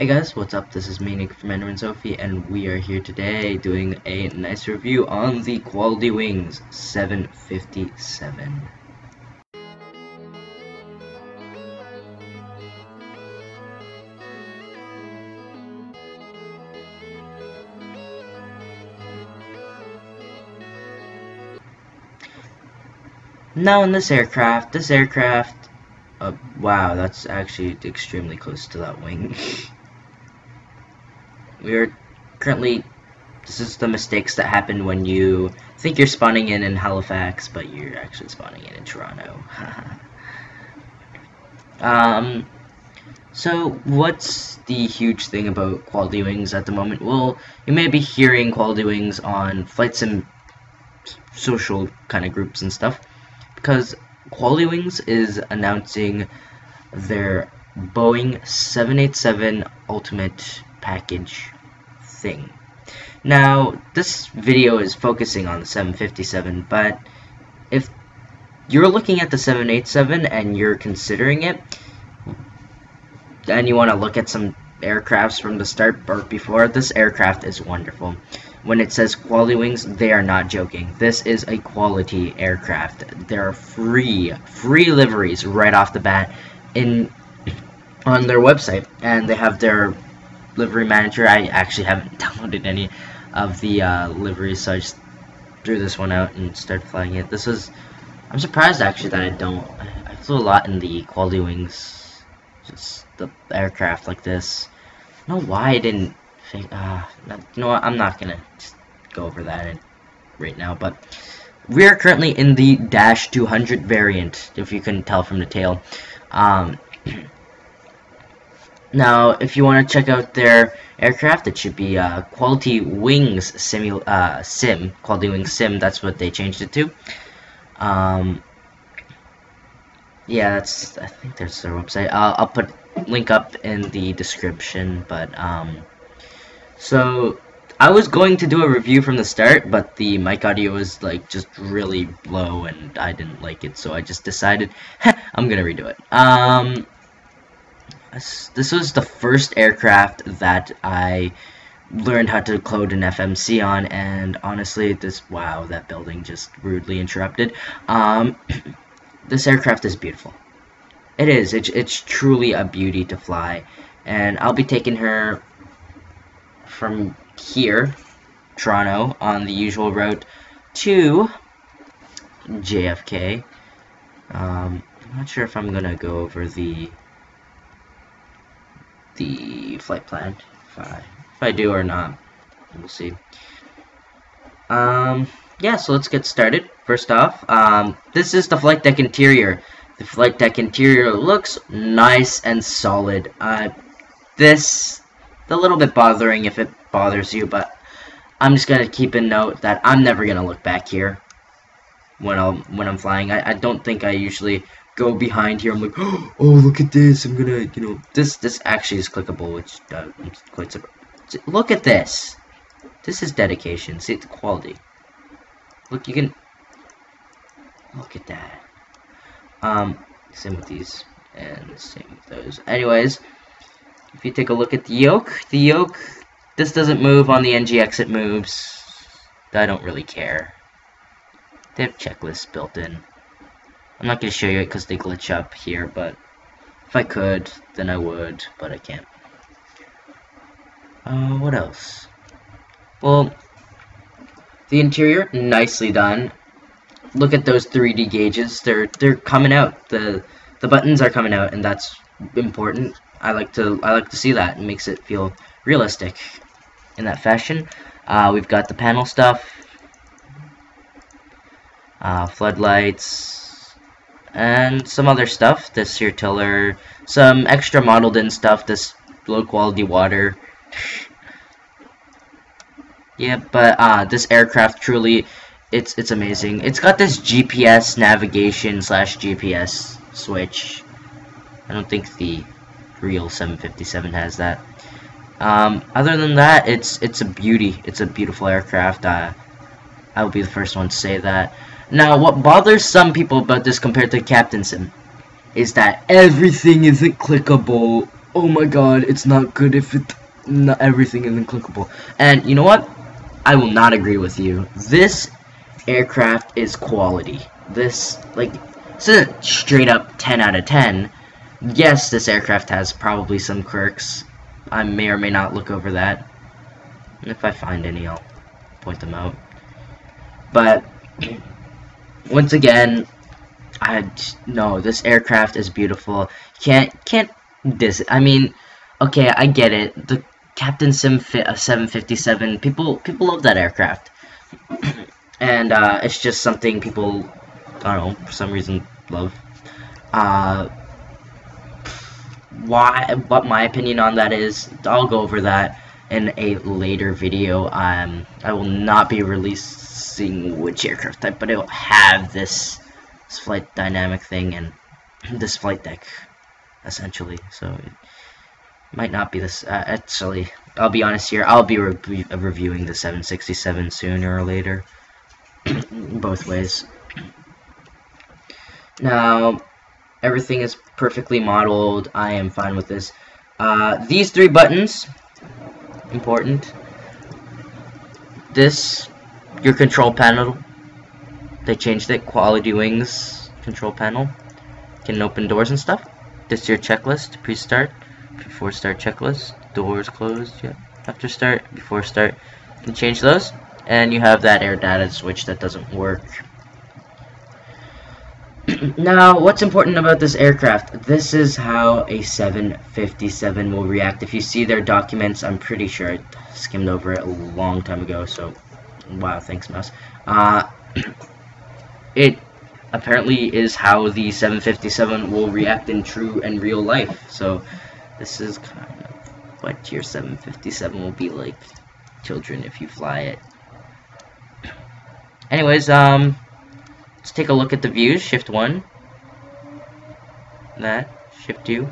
Hey guys, what's up? This is me, Nick from Mandarin Sophie, and we are here today doing a nice review on the Quality Wings 757. Now in this aircraft, wow, that's actually extremely close to that wing. We are currently, this is the mistakes that happen when you think you're spawning in Halifax, but you're actually spawning in Toronto. So what's the huge thing about Quality Wings at the moment? Well, you may be hearing Quality Wings on flight sim social kind of groups and stuff, because Quality Wings is announcing their Boeing 787 Ultimate package thing. Now, this video is focusing on the 757, but if you're looking at the 787 and you're considering it, and you want to look at some aircrafts from the start or before, this aircraft is wonderful. When it says Quality Wings, they are not joking. This is a quality aircraft. There are free liveries right off the bat on their website, and they have their livery manager. I actually haven't downloaded any of the liveries, so I just threw this one out and started flying it. I'm surprised actually that I flew a lot in the Quality Wings, just the aircraft like this. I don't know why I didn't think, you know what, I'm not gonna just go over that right now, but we are currently in the Dash 200 variant, if you couldn't tell from the tail. Now, if you want to check out their aircraft, it should be Quality Wings Quality Wings Sim. That's what they changed it to. Yeah, I think that's their website. I'll put link up in the description. But so I was going to do a review from the start, but the mic audio was like just really low, and I didn't like it, so I just decided I'm gonna redo it. This was the first aircraft that I learned how to code an FMC on, and honestly, wow, that building just rudely interrupted. This aircraft is beautiful. It is. It's truly a beauty to fly, and I'll be taking her from here, Toronto, on the usual route to JFK. I'm not sure if I'm gonna go over the flight plan, if I do or not, we'll see. Yeah, so let's get started. First off, this is the flight deck interior. The flight deck interior looks nice and solid. This a little bit bothering if it bothers you, but I'm just gonna keep a note that I'm never gonna look back here when I'm flying. I don't think I usually go behind here. I'm like, oh, look at this. I'm gonna, you know, this actually is clickable, which I'm quite surprised. Look at this. This is dedication. See the quality. Look, you can look at that. Same with these and same with those. Anyways, if you take a look at the yoke, this doesn't move on the NGX. It moves. I don't really care. They have checklists built in. I'm not going to show you it because they glitch up here, but if I could, then I would, but I can't. What else? Well, the interior, nicely done. Look at those 3D gauges. They're coming out. The buttons are coming out, and that's important. I like to see that. It makes it feel realistic in that fashion. We've got the panel stuff, floodlights, and some other stuff. This here tiller, some extra modeled in stuff, this low quality water. Yeah, but this aircraft truly, it's amazing. It's got this GPS navigation / GPS switch. I don't think the real 757 has that. Other than that, it's a beauty. It's a beautiful aircraft. I will be the first one to say that. Now, what bothers some people about this compared to Captain Sim is that everything isn't clickable oh my god, it's not good if not everything is unclickable. And you know what? I will not agree with you. This aircraft is quality. This isn't straight up 10 out of 10. Yes, this aircraft has probably some quirks. I may or may not look over that. If I find any, I'll point them out. But once again, no, this aircraft is beautiful. Can't diss it. I mean, okay, I get it. The Captain Sim 757, people love that aircraft. And it's just something people, I don't know, for some reason love. What my opinion on that is, I'll go over that in a later video. I will not be releasing which aircraft type, but it will have this flight dynamic thing and this flight deck, essentially. So it might not be this. Actually, I'll be honest here. I'll be reviewing the 767 sooner or later. Both ways. Now, everything is perfectly modeled. I am fine with this. These 3 buttons, important. This, your control panel. They changed it. Quality Wings control panel. Can open doors and stuff. This is your checklist. Pre-start, before start checklist. Doors closed. Yeah. After start, before start. You can change those. And you have that air data switch that doesn't work. Now, what's important about this aircraft? This is how a 757 will react. If you see their documents, I'm pretty sure I skimmed over it a long time ago, so wow, thanks, mouse. It apparently is how the 757 will react in true and real life. So this is kind of what your 757 will be like, children, if you fly it. Anyways, let's take a look at the views. Shift 1. That. Shift 2.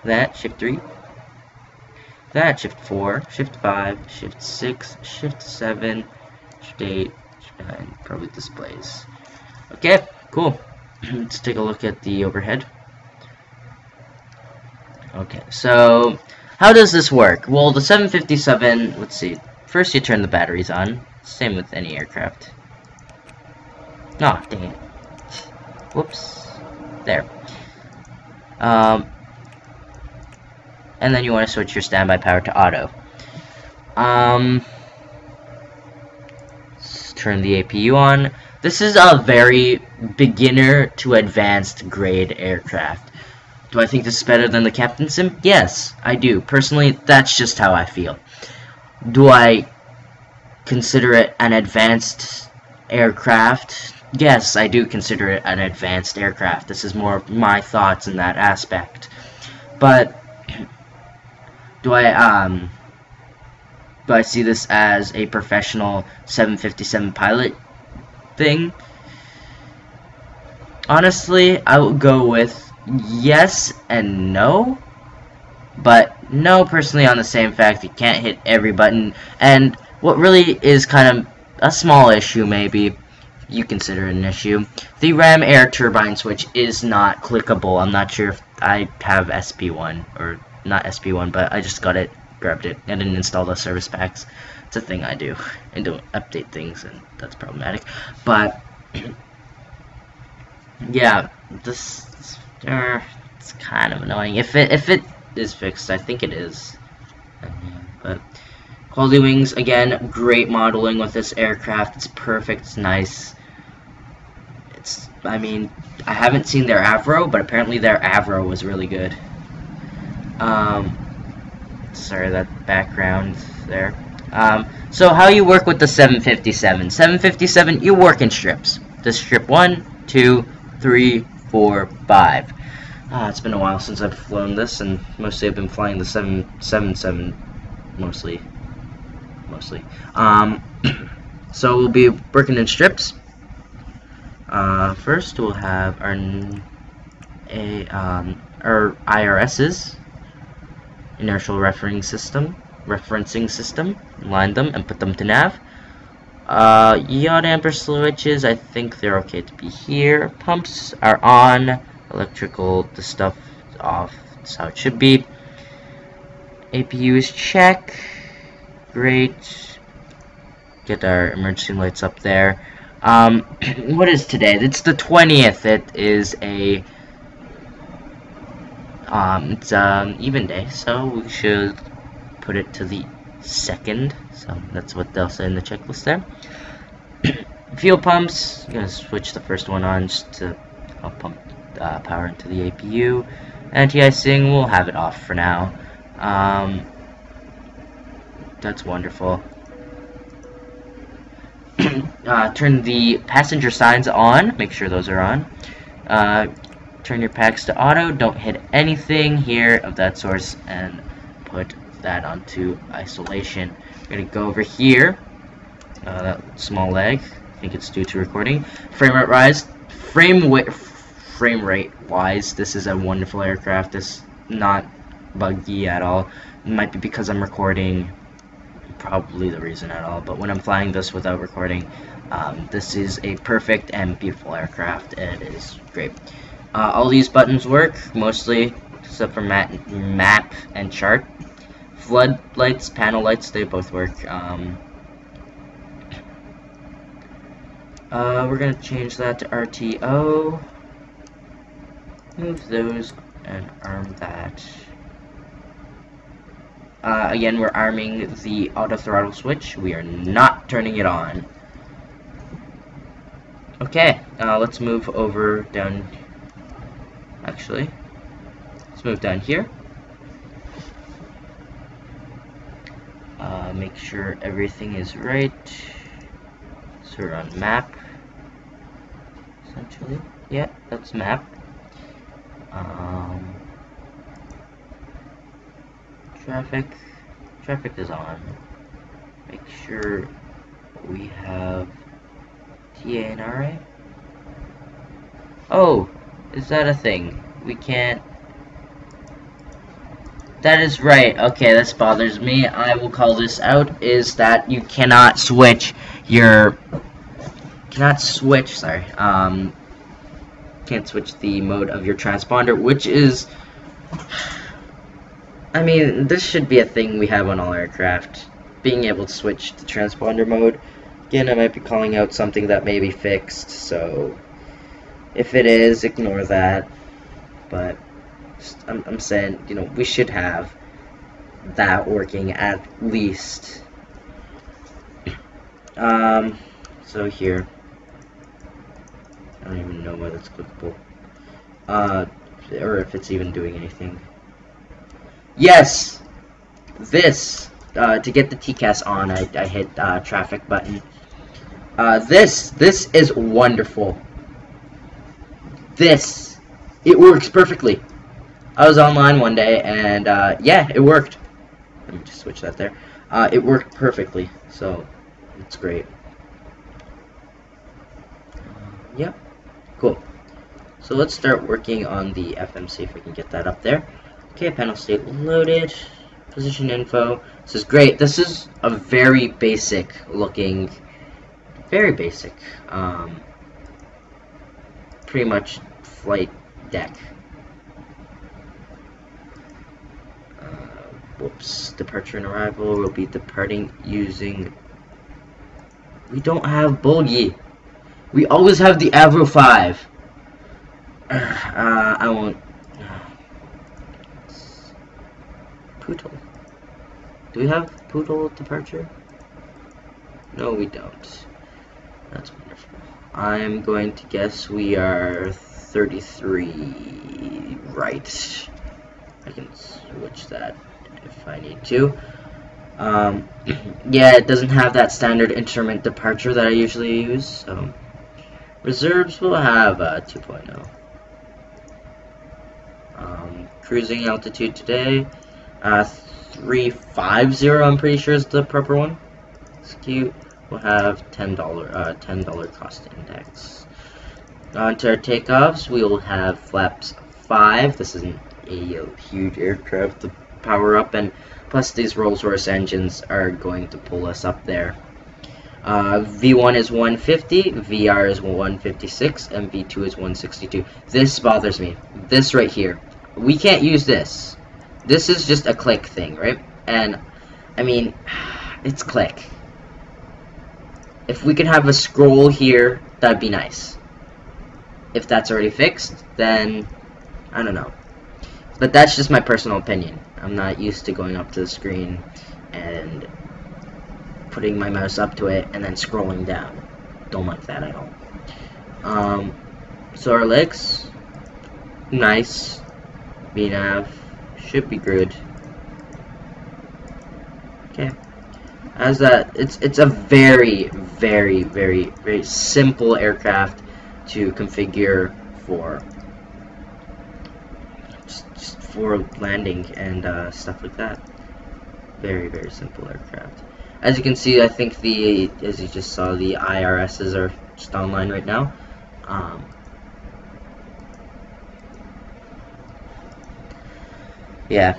That. Shift 3. That. Shift 4. Shift 5. Shift 6. Shift 7. Shift 8. Shift 9. Probably displays. Okay, cool. Let's take a look at the overhead. Okay, so how does this work? Well, the 757, let's see. First, you turn the batteries on. Same with any aircraft. Oh, dang it. Whoops. There. And then you want to switch your standby power to auto. Let's turn the APU on. This is a very beginner to advanced grade aircraft. Do I think this is better than the Captain Sim? Yes, I do. Personally, that's just how I feel. Do I consider it an advanced aircraft? Yes, I do consider it an advanced aircraft. This is more my thoughts in that aspect. But do I see this as a professional 757 pilot thing? Honestly, I would go with yes and no. But no, personally, on the same fact, you can't hit every button. And what really is kind of a small issue, maybe you consider it an issue, the RAM air turbine switch is not clickable. I'm not sure if I have SP1, or not SP1, but I just got it, grabbed it. I didn't install the service packs. It's a thing I do. I don't update things, and that's problematic. But yeah, this it's kind of annoying. If it is fixed, I think it is. But Quality Wings, again, great modeling with this aircraft. It's perfect. It's nice. I mean, I haven't seen their Avro, but apparently their Avro was really good. Sorry, that background there. So how you work with the 757? 757, you work in strips. The strip 1, 2, 3, 4, 5. It's been a while since I've flown this, and mostly I've been flying the 777, mostly. So we'll be working in strips. First, we'll have our IRSs, inertial referencing system, line them and put them to nav. Yaw damper switches, I think they're okay to be here. Pumps are on. Electrical, the stuff off. That's how it should be. APU is check. Great. Get our emergency lights up there. What is today? It's the 20th. It is a it's even day, so we should put it to the 2nd. So that's what they'll say in the checklist there. Fuel pumps, I'm gonna switch the first one on just to help pump power into the APU. Anti-icing, we'll have it off for now. That's wonderful. Turn the passenger signs on. Make sure those are on. Turn your packs to auto. Don't hit anything here of that source, and put that onto isolation. We're gonna go over here. That small lag. I think it's due to recording. Frame rate wise, this is a wonderful aircraft. It's not buggy at all. It might be because I'm recording. Probably the reason at all, but when I'm flying this without recording, this is a perfect and beautiful aircraft. It is great. All these buttons work mostly, except for map and chart. Floodlights, panel lights, they both work. We're gonna change that to RTO. Move those and arm that. Again, we're arming the auto throttle switch. We are not turning it on. Okay, let's move over down. Actually, let's move down here. Make sure everything is right. So we're on map. Essentially, yeah, that's map. Traffic is on. Make sure we have TA and RA. Oh, is that a thing? We can't. That is right. Okay, this bothers me. I will call this out. Is that you cannot switch your can't switch the mode of your transponder, which is, I mean, this should be a thing we have on all aircraft, being able to switch the transponder mode. Again, I might be calling out something that may be fixed, so if it is, ignore that. But I'm saying, you know, we should have that working at least. So here, I don't even know whether it's clickable, or if it's even doing anything. Yes, this, to get the TCAS on, I hit traffic button. This is wonderful. It works perfectly. I was online one day, and yeah, it worked. Let me just switch that there. It worked perfectly, so it's great. Yep, cool. So let's start working on the FMC if we can get that up there. Okay, panel state loaded. Position info. This is great. This is a very basic looking, very basic, pretty much flight deck. Whoops. Departure and arrival. We'll be departing using. We don't have Bulgy. We always have the Avro 5. I won't. Poodle. Do we have Poodle departure? No, we don't. That's wonderful. I'm going to guess we are 33 right. I can switch that if I need to. Yeah, it doesn't have that standard instrument departure that I usually use, so reserves will have 2.0. Cruising altitude today, 350. I'm pretty sure is the proper one. It's cute. We'll have $10 cost index. On to our takeoffs, we will have flaps 5. This isn't a huge aircraft to power up, and plus these Rolls-Royce engines are going to pull us up there. V1 is 150, VR is 156, and V2 is 162. This bothers me. This right here. We can't use this. This is just a click thing, right? And, I mean, it's click. If we could have a scroll here, that'd be nice. If that's already fixed, then, I don't know. But that's just my personal opinion. I'm not used to going up to the screen and putting my mouse up to it and then scrolling down. Don't like that at all. So our legs, nice. VNav should be good. Okay. As that, it's a very, very, very, very simple aircraft to configure for just for landing and stuff like that. Very, very simple aircraft. As you can see, I think as you just saw, the IRSs are just online right now. Yeah,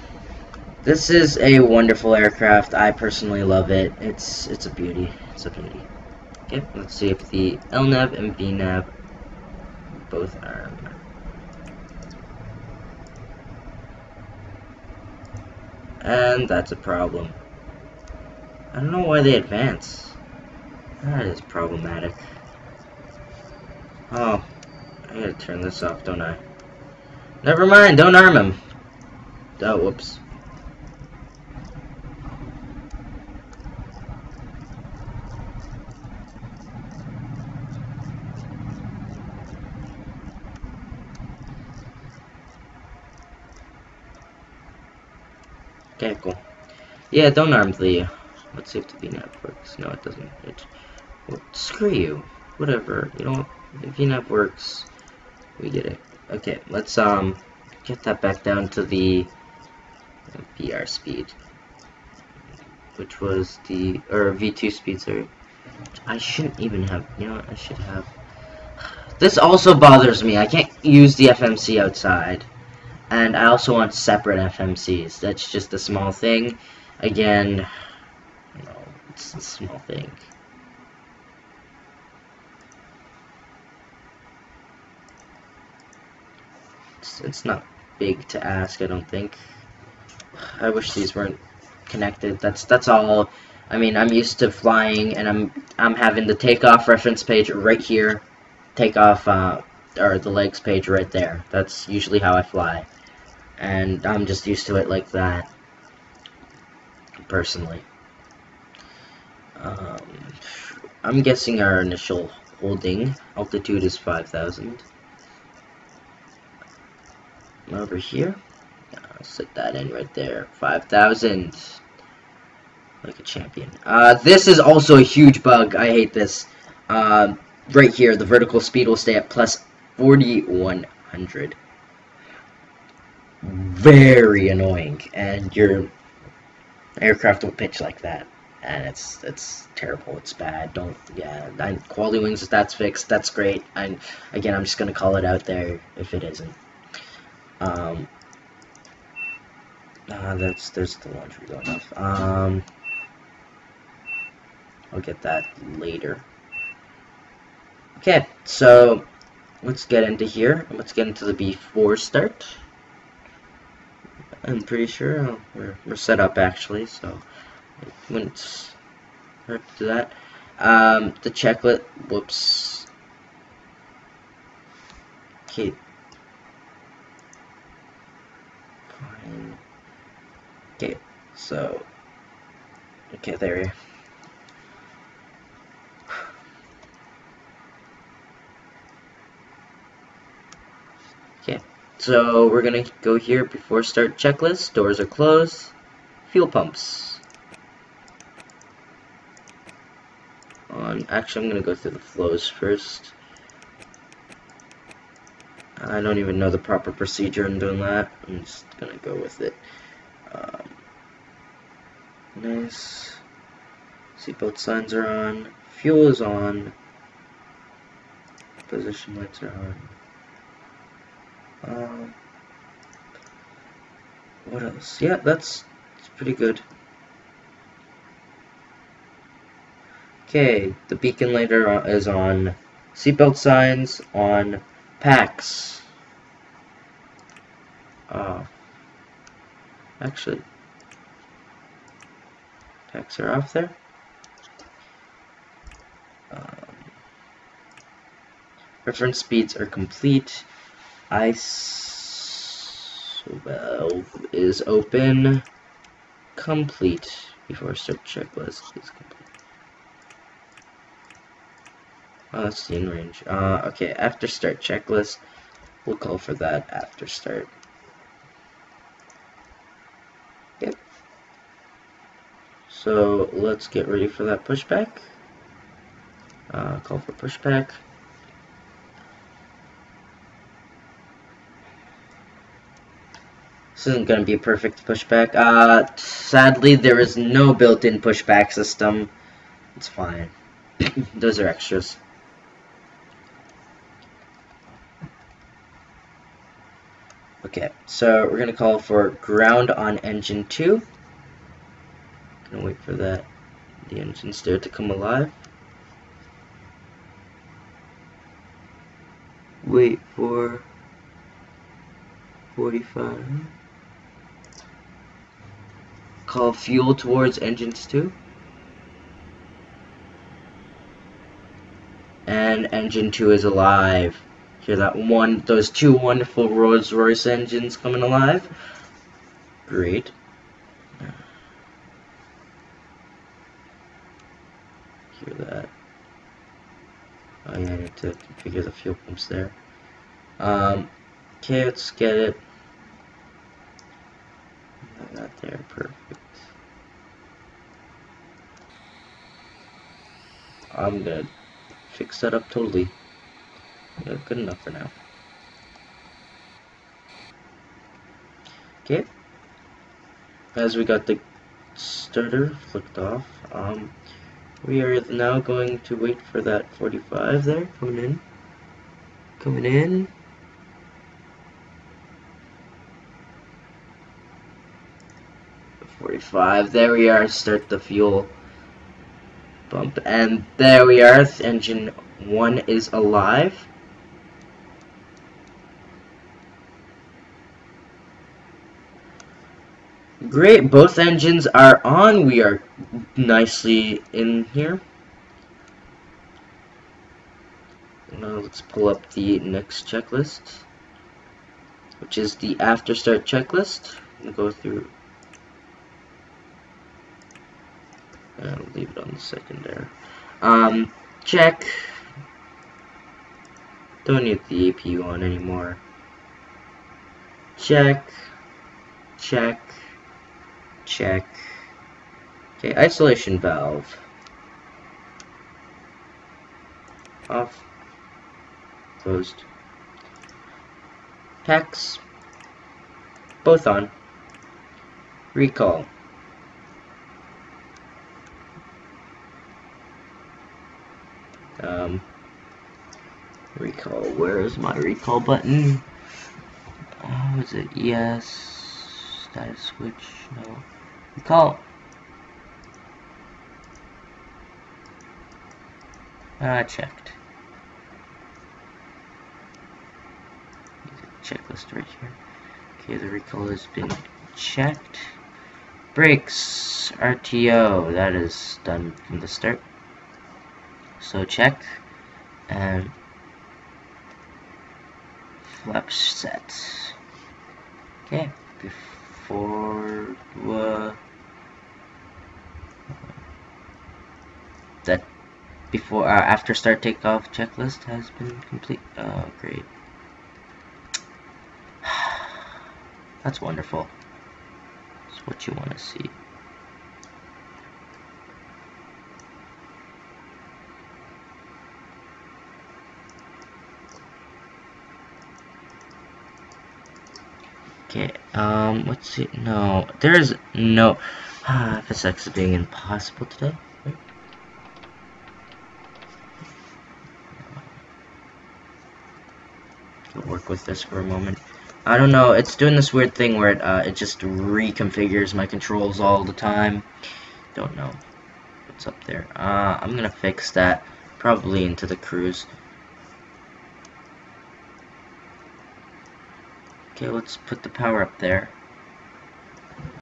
this is a wonderful aircraft. I personally love it. It's a beauty. It's a beauty. Okay, let's see if the LNAV and VNav both are. And that's a problem. I don't know why they advance. That is problematic. Oh, I gotta turn this off, don't I? Never mind, don't arm him. Oh, whoops. Okay, cool. Yeah, don't arm the. Let's see if the VNav works. No, it doesn't. Well, screw you. Whatever. You know, if VNav works, we get it. Okay, let's get that back down to the VR speed, which was the V2 speed. Sorry, I shouldn't even have. You know what? I should have. This also bothers me. I can't use the FMC outside. And I also want separate FMCs. That's just a small thing. Again, no, it's a small thing. It's not big to ask, I don't think. I wish these weren't connected. That's all. I mean, I'm used to flying, and I'm having the takeoff reference page right here, takeoff or the legs page right there. That's usually how I fly. And I'm just used to it like that, personally. I'm guessing our initial holding altitude is 5,000. Over here, I'll set that in right there, 5,000, like a champion. This is also a huge bug. I hate this. Right here, the vertical speed will stay at plus 4,100. Very annoying, and your aircraft will pitch like that, and it's terrible. It's bad. Don't. Yeah, quality wings, if that's fixed, that's great. And again, I'm just gonna call it out there if it isn't. There's the laundry going off. I'll get that later. Okay, so let's get into here. Let's get into the B4 start. I'm pretty sure we're set up actually, so it wouldn't hurt to do that. The checklist. Whoops. Okay. Fine. Okay. So. Okay, there. Okay. So we're gonna go here before start checklist. Doors are closed. Fuel pumps. Actually, I'm gonna go through the flows first. I don't even know the proper procedure in doing that. I'm just gonna go with it. Nice. Seatbelt signs are on. Fuel is on. Position lights are on. What else? Yeah, that's pretty good. Okay, the beacon light is on. Seatbelt signs on. Packs. Actually, packs are off there. Reference speeds are complete. Ice valve is open. Complete. Before start checklist is complete. Oh, that's the in range. Okay, after start checklist. We'll call for that after start. Yep. So let's get ready for that pushback. Call for pushback. This isn't going to be a perfect pushback. Sadly, there is no built-in pushback system. It's fine. Those are extras. Okay, so we're going to call for ground on engine 2. Gonna wait for the engine stair to come alive. Wait for 45. Call fuel towards engines 2. And engine 2 is alive. Hear that those two wonderful Rolls-Royce engines coming alive. Great. Hear that. Oh yeah, I need to configure the fuel pumps there. Okay, let's get it. Not there, perfect. I'm gonna fix that up totally. Yeah, good enough for now. Okay. As we got the starter flicked off, we are now going to wait for that 45 there, coming in. Coming in. The 45, there we are, start the fuel pump, and there we are, engine 1 is alive. Great, both engines are on. We are nicely in here. Now let's pull up the next checklist, which is the after start checklist. We'll go through and I'll leave it on the second there. Check. Don't need the APU on anymore. Check. Check. Check. Okay, isolation valve. Off. Closed. Packs. Both on. Recall. Recall. Where is my recall button? Oh, is it yes? Status switch? No. Recall. Checked. Checklist right here. Okay, the recall has been checked. Brakes. RTO. That is done from the start. So check. And flap set. Okay, before after start takeoff checklist has been complete. Oh, great. That's wonderful. That's what you want to see. Okay, let's see. No, there is no. FSX is being impossible today. Right? I'll work with this for a moment. I don't know. It's doing this weird thing where it just reconfigures my controls all the time. Don't know. What's up there? I'm gonna fix that probably into the cruise. Okay, let's put the power up there.